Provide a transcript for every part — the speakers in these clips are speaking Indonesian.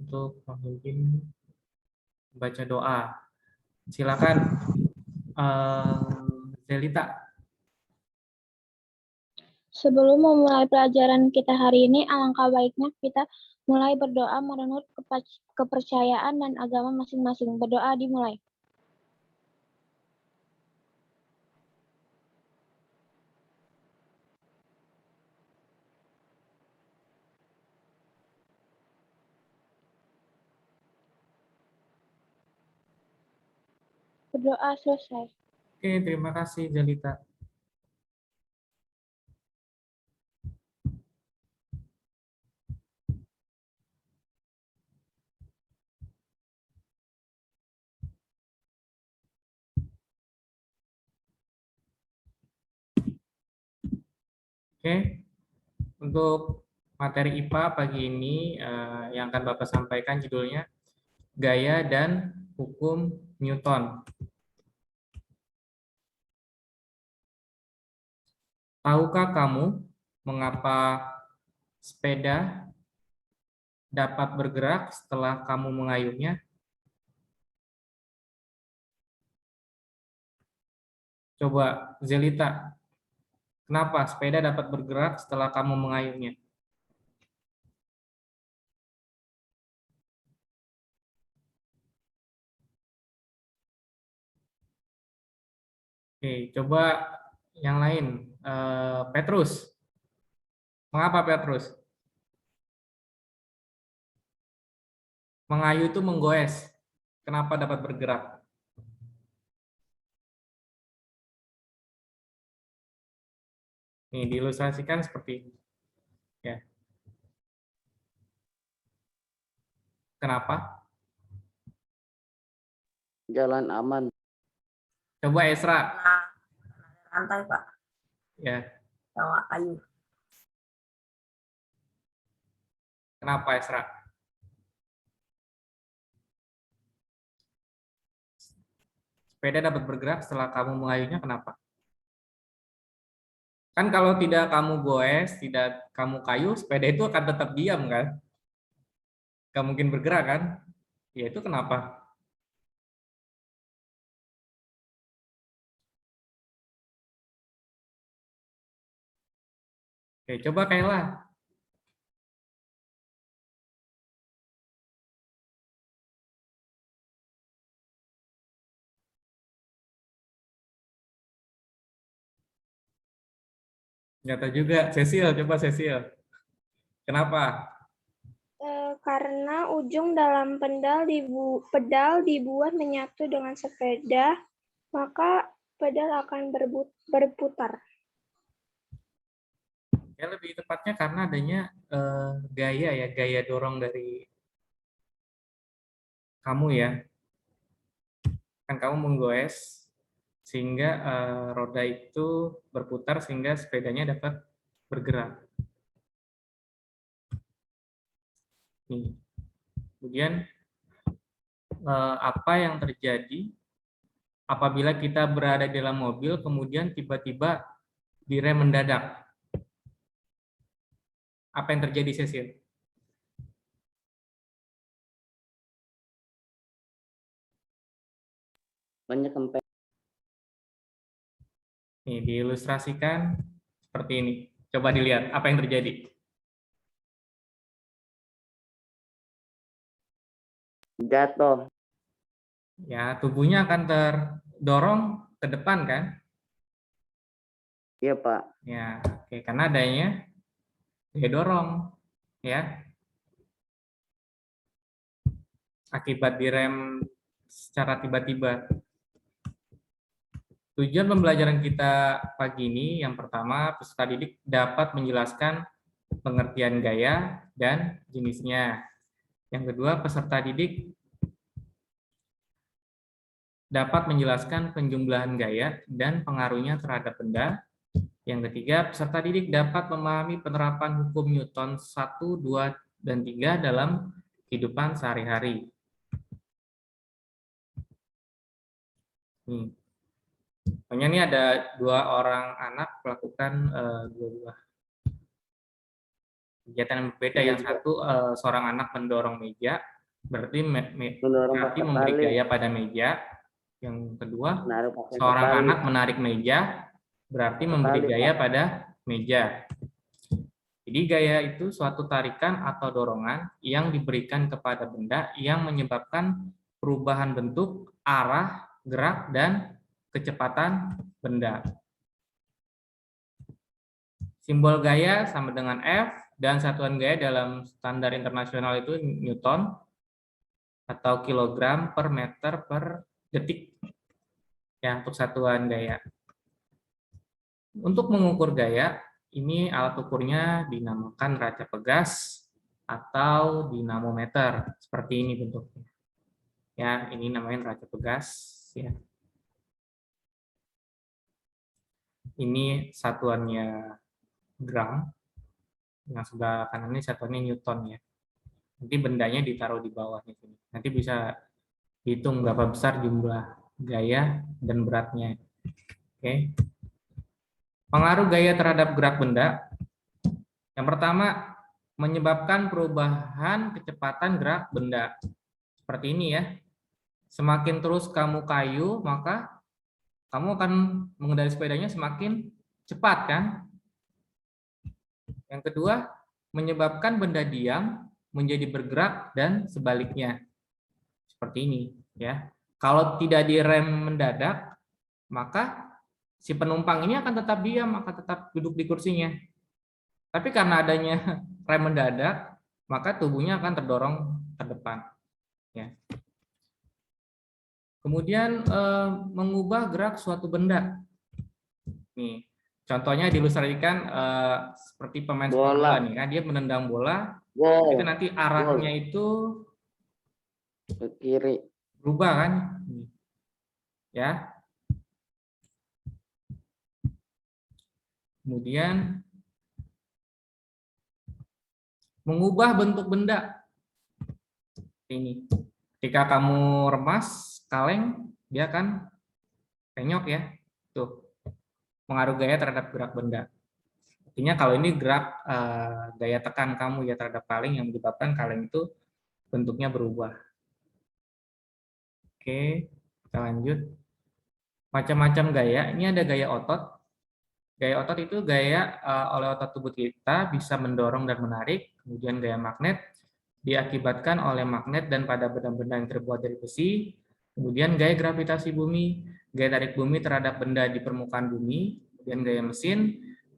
untuk memimpin baca doa. Silakan, Zelita. Sebelum memulai pelajaran kita hari ini, alangkah baiknya kita mulai berdoa menurut kepercayaan dan agama masing-masing. Berdoa dimulai. Berdoa selesai. Oke, terima kasih Zelita. Oke, untuk materi IPA pagi ini yang akan Bapak sampaikan judulnya Gaya dan Hukum Newton. Tahukah kamu mengapa sepeda dapat bergerak setelah kamu mengayuhnya? Coba Zelita, kenapa sepeda dapat bergerak setelah kamu mengayuhnya? Oke, coba yang lain. Petrus, mengapa Petrus? Mengayuh itu menggoes. Kenapa dapat bergerak? Nih, diilustrasikan seperti ini. Ya. Kenapa? Jalan aman. Coba Esra. Rantai, Pak. Ya. Bawa kayu. Kenapa Esra? Sepeda dapat bergerak setelah kamu mengayuhnya, kenapa? Kan kalau tidak kamu goes, tidak kamu kayu, sepeda itu akan tetap diam kan? Gak mungkin bergerak kan? Ya itu kenapa? Oke, coba Kayla. Nggak tahu juga. Cecil, coba Cecil. Kenapa? Karena ujung dalam pedal dibuat menyatu dengan sepeda, maka pedal akan berputar. Ya lebih tepatnya karena adanya gaya dorong dari kamu ya. Kan kamu menggoes sehingga roda itu berputar sehingga sepedanya dapat bergerak. Nih. Kemudian apa yang terjadi apabila kita berada di dalam mobil kemudian tiba-tiba direm mendadak? Apa yang terjadi, Cecil? Banyak kempes. Nih, diilustrasikan seperti ini. Coba dilihat apa yang terjadi. Jatuh. Ya, tubuhnya akan terdorong ke depan kan? Iya, Pak. Ya, oke. Karena adanya daya dorong, ya. Akibat direm secara tiba-tiba. Tujuan pembelajaran kita pagi ini, yang pertama, peserta didik dapat menjelaskan pengertian gaya dan jenisnya. Yang kedua, peserta didik dapat menjelaskan penjumlahan gaya dan pengaruhnya terhadap benda. Yang ketiga, peserta didik dapat memahami penerapan hukum Newton 1, 2, dan 3 dalam kehidupan sehari-hari. Pokoknya ini ada dua orang anak melakukan dua buah kegiatan yang berbeda. Yang satu seorang anak mendorong meja, berarti Mendorong berarti pakai memberi tali. gaya pada meja. Yang kedua, Naruh pakai seorang tali. anak menarik meja, berarti memberi Tali, gaya Pak. pada meja. Jadi gaya itu suatu tarikan atau dorongan yang diberikan kepada benda yang menyebabkan perubahan bentuk, arah, gerak, dan kecepatan benda. Simbol gaya sama dengan F, dan satuan gaya dalam standar internasional itu Newton atau kilogram per meter per detik. Ya, untuk satuan gaya. Untuk mengukur gaya, ini alat ukurnya dinamakan raca pegas atau dinamometer. Seperti ini bentuknya. Ya, ini namanya raca pegas. Ya. Ini satuannya gram. Yang sebelah kanan ini satuannya Newton ya. Nanti bendanya ditaruh di bawahnya sini. Nanti bisa hitung berapa besar jumlah gaya dan beratnya. Oke. Pengaruh gaya terhadap gerak benda. Yang pertama, menyebabkan perubahan kecepatan gerak benda. Seperti ini ya. Semakin terus kamu kayu, maka kamu akan mengendarai sepedanya semakin cepat kan? Yang kedua, menyebabkan benda diam menjadi bergerak dan sebaliknya. Seperti ini ya. Kalau tidak direm mendadak, maka si penumpang ini akan tetap diam, akan tetap duduk di kursinya. Tapi karena adanya rem mendadak, maka tubuhnya akan terdorong ke depan. Ya. Kemudian mengubah gerak suatu benda. Nih, contohnya diilustrasikan seperti pemain sepak bola nih, kan dia menendang bola, itu nanti arahnya itu ke kiri. berubah kan, ya. Kemudian mengubah bentuk benda. Ini, ketika kamu remas kaleng, dia akan penyok ya. Tuh, pengaruh gaya terhadap gerak benda. Artinya kalau ini gerak gaya tekan kamu ya terhadap kaleng yang menyebabkan kaleng itu bentuknya berubah. Oke, kita lanjut. Macam-macam gaya. Ini ada gaya otot. Gaya otot itu gaya oleh otot tubuh kita bisa mendorong dan menarik. Kemudian gaya magnet diakibatkan oleh magnet dan pada benda-benda yang terbuat dari besi. Kemudian gaya gravitasi bumi, gaya tarik bumi terhadap benda di permukaan bumi. Kemudian gaya mesin,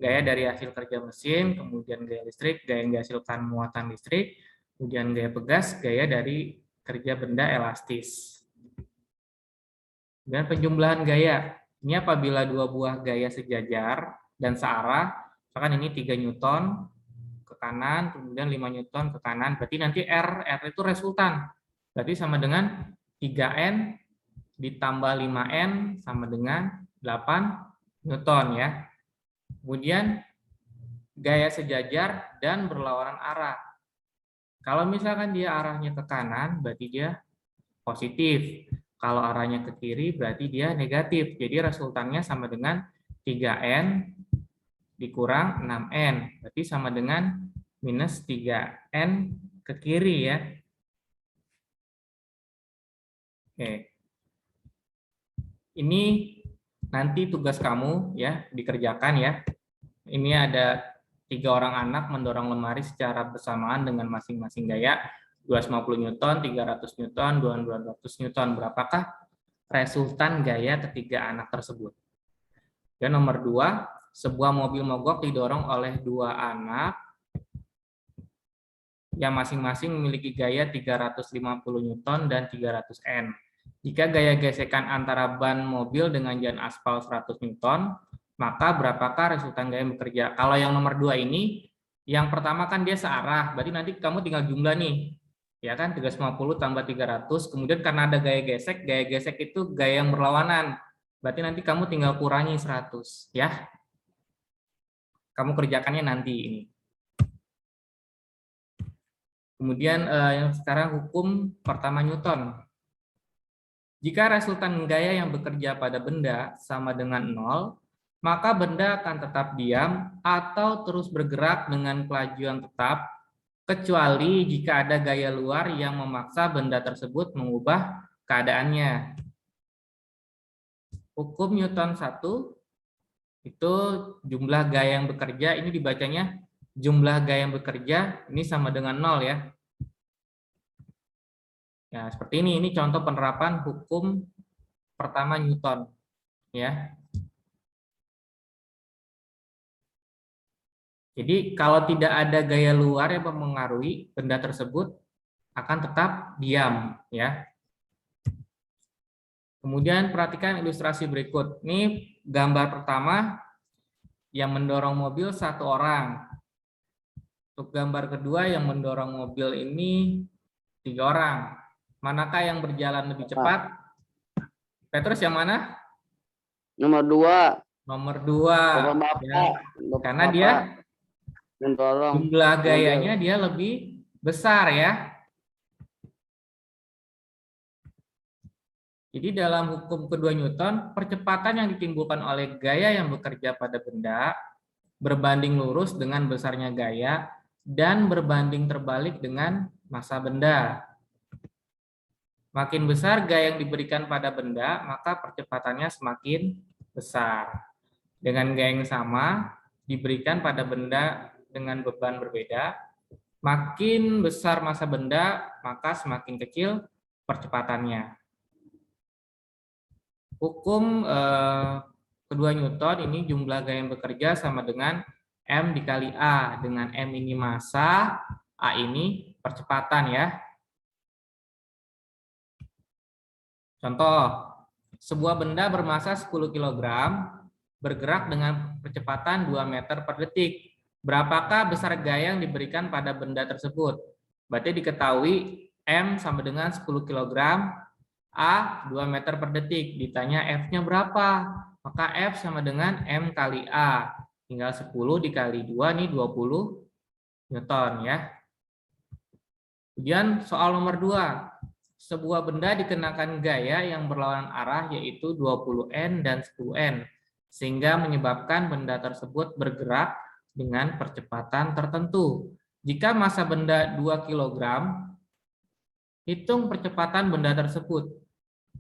gaya dari hasil kerja mesin. Kemudian gaya listrik, gaya yang dihasilkan muatan listrik. Kemudian gaya pegas, gaya dari kerja benda elastis. Dan penjumlahan gaya. Ini apabila dua buah gaya sejajar dan searah, misalkan ini 3 Newton ke kanan, kemudian 5 Newton ke kanan, berarti nanti R itu resultan. Berarti sama dengan 3N ditambah 5N sama dengan 8 Newton ya. Kemudian gaya sejajar dan berlawanan arah. Kalau misalkan dia arahnya ke kanan, berarti dia positif. Kalau arahnya ke kiri berarti dia negatif. Jadi resultannya sama dengan 3N dikurang 6N. Berarti sama dengan minus 3N ke kiri ya. Oke. Ini nanti tugas kamu ya dikerjakan ya. Ini ada 3 orang anak mendorong lemari secara bersamaan dengan masing-masing gaya. 250 Newton, 300 Newton, 200 Newton. Berapakah resultan gaya ketiga anak tersebut? Dan nomor 2, sebuah mobil mogok didorong oleh 2 anak yang masing-masing memiliki gaya 350 Newton dan 300 N. Jika gaya gesekan antara ban mobil dengan jan aspal 100 Newton, maka berapakah resultan gaya bekerja? Kalau yang nomor 2 ini, yang pertama kan dia searah, berarti nanti kamu tinggal jumlah nih. Ya kan, 350 tambah 300, kemudian karena ada gaya gesek itu gaya yang berlawanan. Berarti nanti kamu tinggal kurangi 100, ya. Kamu kerjakannya nanti ini. Kemudian yang sekarang hukum pertama Newton. Jika resultan gaya yang bekerja pada benda sama dengan 0, maka benda akan tetap diam atau terus bergerak dengan kelajuan tetap kecuali jika ada gaya luar yang memaksa benda tersebut mengubah keadaannya. Hukum Newton 1 itu jumlah gaya yang bekerja, ini dibacanya jumlah gaya yang bekerja ini sama dengan 0 ya. Ya, seperti ini contoh penerapan hukum pertama Newton ya. Jadi kalau tidak ada gaya luar yang mempengaruhi benda tersebut akan tetap diam ya. Kemudian perhatikan ilustrasi berikut. Ini gambar pertama yang mendorong mobil 1 orang. Untuk gambar kedua yang mendorong mobil ini 3 orang. Manakah yang berjalan lebih cepat? Petrus yang mana? Nomor 2. Nomor 2. Bapak, Ya. Karena Bapak dia mendorong jumlah gayanya dia lebih besar ya. Jadi dalam hukum kedua Newton, percepatan yang ditimbulkan oleh gaya yang bekerja pada benda berbanding lurus dengan besarnya gaya dan berbanding terbalik dengan massa benda. Makin besar gaya yang diberikan pada benda, maka percepatannya semakin besar. Dengan gaya yang sama diberikan pada benda dengan beban berbeda, makin besar massa benda, maka semakin kecil percepatannya. Hukum kedua Newton ini jumlah gaya yang bekerja sama dengan M dikali A, dengan M ini massa, A ini percepatan ya. Contoh, sebuah benda bermassa 10 kg bergerak dengan kecepatan 2 meter per detik. Berapakah besar gaya yang diberikan pada benda tersebut? Berarti diketahui M sama dengan 10 kg, A 2 meter per detik. Ditanya F-nya berapa? Maka F sama dengan M kali A. Tinggal 10 dikali 2 nih 20 Newton ya. Kemudian soal nomor 2. Sebuah benda dikenakan gaya yang berlawanan arah yaitu 20N dan 10N. Sehingga menyebabkan benda tersebut bergerak dengan percepatan tertentu. Jika massa benda 2 kg, hitung percepatan benda tersebut.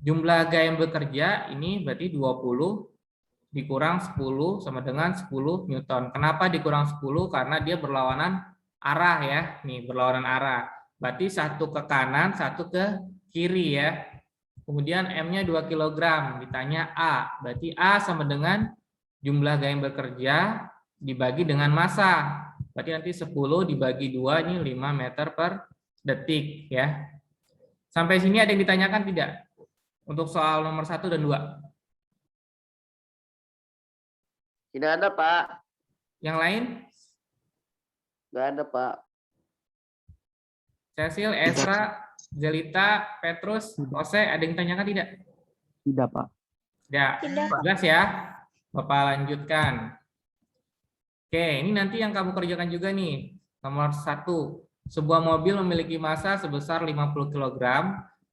Jumlah gaya yang bekerja ini berarti 20 dikurang 10 sama dengan 10 Newton. Kenapa dikurang 10? Karena dia berlawanan arah ya. Nih, berlawanan arah. Berarti satu ke kanan, satu ke kiri ya. Kemudian M-nya 2 kg. Ditanya A. Berarti A sama dengan jumlah gaya yang bekerja dibagi dengan massa. Berarti nanti 10 dibagi 2 ini 5 meter per detik ya. Sampai sini ada yang ditanyakan tidak? Untuk soal nomor 1 dan 2. Tidak ada, Pak. Yang lain? Tidak ada, Pak. Cecil, Esra, Jelita, Petrus, Jose, ada yang ditanyakan tidak? Tidak, Pak. Tidak. Tidak. Jelas ya? Bapak lanjutkan. Oke, ini nanti yang kamu kerjakan juga nih. Nomor 1. Sebuah mobil memiliki massa sebesar 50 kg,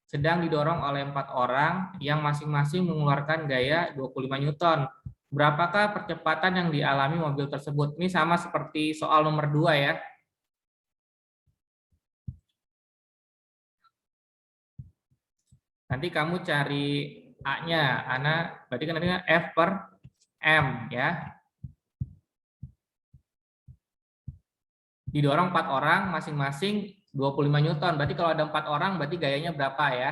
sedang didorong oleh 4 orang yang masing-masing mengeluarkan gaya 25 Newton. Berapakah percepatan yang dialami mobil tersebut? Ini sama seperti soal nomor 2 ya. Nanti kamu cari A-nya, berarti kan nanti F per M ya. Didorong 4 orang masing-masing 25 Newton. Berarti kalau ada 4 orang berarti gayanya berapa ya?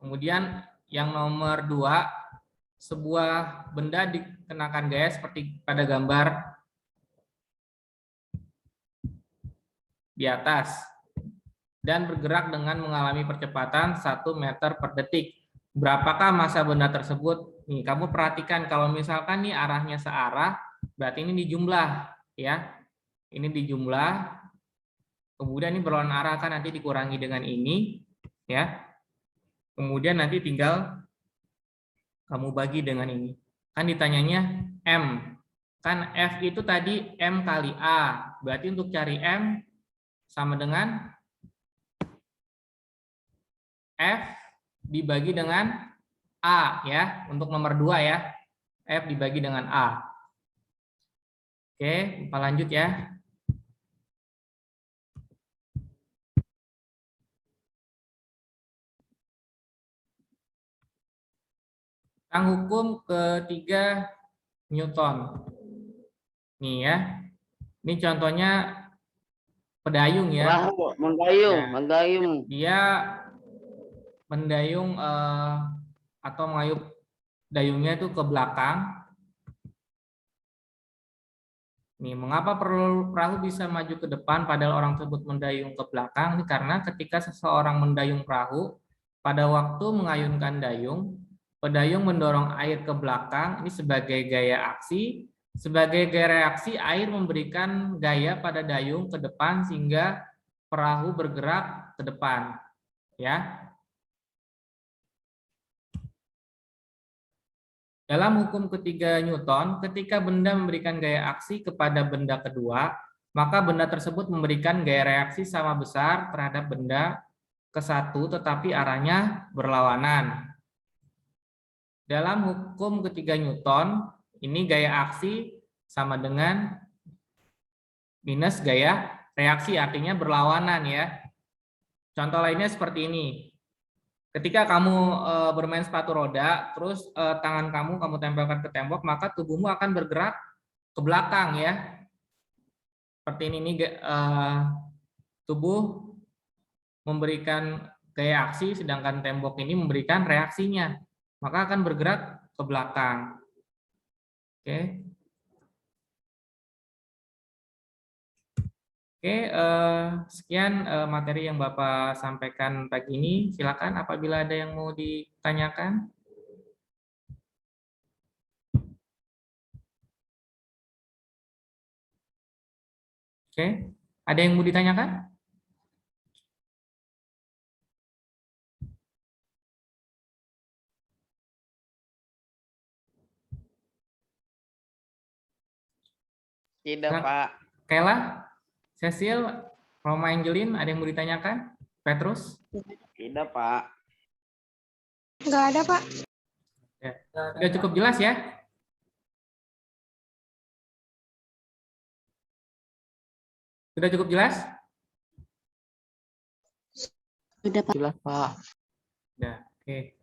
Kemudian yang nomor 2, sebuah benda dikenakan gaya seperti pada gambar di atas dan bergerak dengan mengalami percepatan 1 meter per detik. Berapakah massa benda tersebut? Nih, kamu perhatikan kalau misalkan nih arahnya searah, berarti ini dijumlah ya. Ini dijumlah. Kemudian ini berlawanan arah kan nanti dikurangi dengan ini ya. Kemudian nanti tinggal kamu bagi dengan ini. Kan ditanyanya M. Kan F itu tadi M kali A. Berarti untuk cari M sama dengan F dibagi dengan A ya. Untuk nomor 2 ya. F dibagi dengan A. Oke, kita lanjut ya. Tentang hukum ketiga Newton. Nih ya. Ini contohnya pedayung ya. Perahu, mendayung, Ya. mendayung. Dia mendayung atau mengayuh dayungnya itu ke belakang. Nih, mengapa perahu bisa maju ke depan padahal orang tersebut mendayung ke belakang? Ini karena ketika seseorang mendayung perahu, pada waktu mengayunkan dayung, pedayung mendorong air ke belakang, ini sebagai gaya aksi. Sebagai gaya reaksi, air memberikan gaya pada dayung ke depan sehingga perahu bergerak ke depan. Ya. Dalam hukum ketiga Newton, ketika benda memberikan gaya aksi kepada benda kedua, maka benda tersebut memberikan gaya reaksi sama besar terhadap benda ke satu, tetapi arahnya berlawanan. Dalam hukum ketiga Newton, ini gaya aksi sama dengan minus gaya reaksi, artinya berlawanan ya. Contoh lainnya seperti ini. Ketika kamu bermain sepatu roda, terus tangan kamu tempelkan ke tembok, maka tubuhmu akan bergerak ke belakang ya. Seperti ini nih, tubuh memberikan gaya aksi, sedangkan tembok ini memberikan reaksinya, maka akan bergerak ke belakang. Oke. Oke, sekian materi yang Bapak sampaikan pagi ini. Silakan apabila ada yang mau ditanyakan. Oke, ada yang mau ditanyakan? Tidak, Silakan. Pak. Kayla, Cecil, Roma Angelin, ada yang mau ditanyakan? Petrus? Tidak, Pak. Nggak ada, Pak. Ya. Sudah cukup jelas ya? Sudah cukup jelas? Jelas, Pak. Ya, oke.